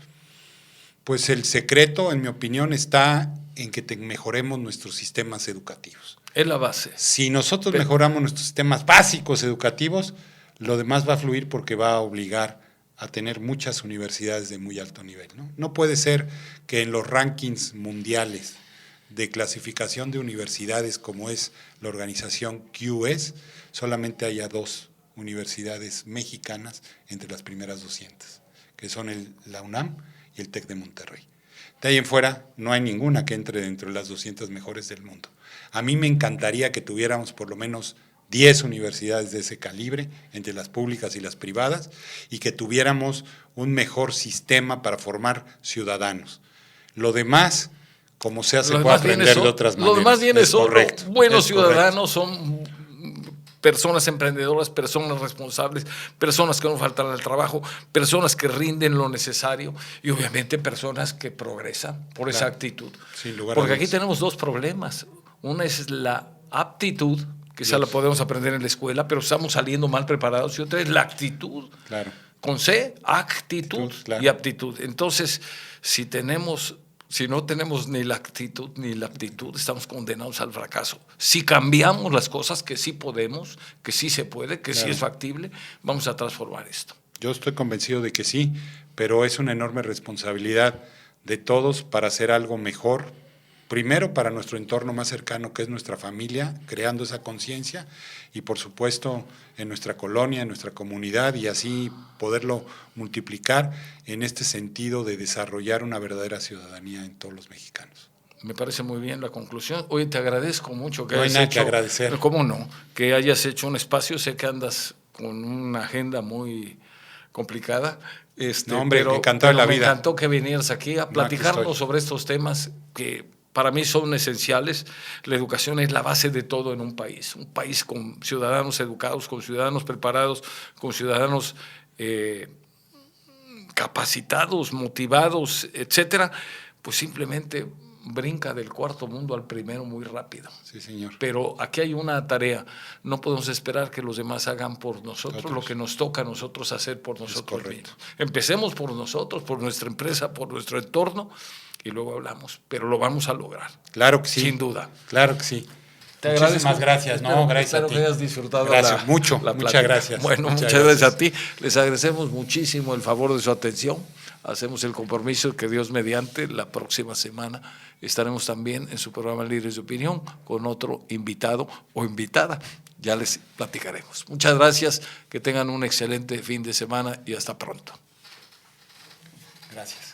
pues el secreto, en mi opinión, está en que mejoremos nuestros sistemas educativos. Es la base. Si nosotros mejoramos nuestros sistemas básicos educativos, lo demás va a fluir porque va a obligar a tener muchas universidades de muy alto nivel, ¿no? No puede ser que en los rankings mundiales de clasificación de universidades, como es la organización QS, solamente haya 2 universidades mexicanas entre las primeras 200, que son la UNAM y el TEC de Monterrey. De ahí en fuera no hay ninguna que entre dentro de las 200 mejores del mundo. A mí me encantaría que tuviéramos por lo menos 10 universidades de ese calibre, entre las públicas y las privadas, y que tuviéramos un mejor sistema para formar ciudadanos. Lo demás, como sea, se puede aprender de otras maneras. Lo demás viene solo. Buenos ciudadanos son personas emprendedoras, personas responsables, personas que no faltan al trabajo, personas que rinden lo necesario y obviamente personas que progresan por esa actitud. Sin lugar a Porque dudas. aquí tenemos 2 problemas. Una es la aptitud, que esa la podemos aprender en la escuela, pero estamos saliendo mal preparados, y otra es la actitud. Claro. Con C, actitud claro. y aptitud. Entonces, si no tenemos ni la actitud ni la aptitud, estamos condenados al fracaso. Si cambiamos las cosas, que sí podemos, que sí se puede, que sí es factible, vamos a transformar esto. Yo estoy convencido de que sí, pero es una enorme responsabilidad de todos para hacer algo mejor. Primero para nuestro entorno más cercano, que es nuestra familia, creando esa conciencia, y por supuesto en nuestra colonia, en nuestra comunidad, y así poderlo multiplicar en este sentido de desarrollar una verdadera ciudadanía en todos los mexicanos. Me parece muy bien la conclusión. Oye, te agradezco mucho que no hay hayas nada hecho, que agradecer. ¿Cómo no? Que hayas hecho un espacio. Sé que andas con una agenda muy complicada. No, hombre, pero, encantado de la vida. Me encantó que vinieras aquí a platicarnos sobre estos temas que para mí son esenciales. La educación es la base de todo en un país con ciudadanos educados, con ciudadanos preparados, con ciudadanos capacitados, motivados, etcétera, pues simplemente brinca del cuarto mundo al primero muy rápido. Sí, señor. Pero aquí hay una tarea. No podemos esperar que los demás hagan por nosotros lo que nos toca a nosotros hacer por nosotros mismos. Empecemos por nosotros, por nuestra empresa, por nuestro entorno, y luego hablamos. Pero lo vamos a lograr. Claro que sí. Sin duda. Claro que sí. Muchísimas gracias. Gracias a ti. Espero que hayas disfrutado gracias, mucho. la muchas gracias. Bueno, muchas gracias a ti. Les agradecemos muchísimo el favor de su atención. Hacemos el compromiso que Dios mediante la próxima semana estaremos también en su programa Líderes de Opinión con otro invitado o invitada. Ya les platicaremos. Muchas gracias. Que tengan un excelente fin de semana y hasta pronto. Gracias.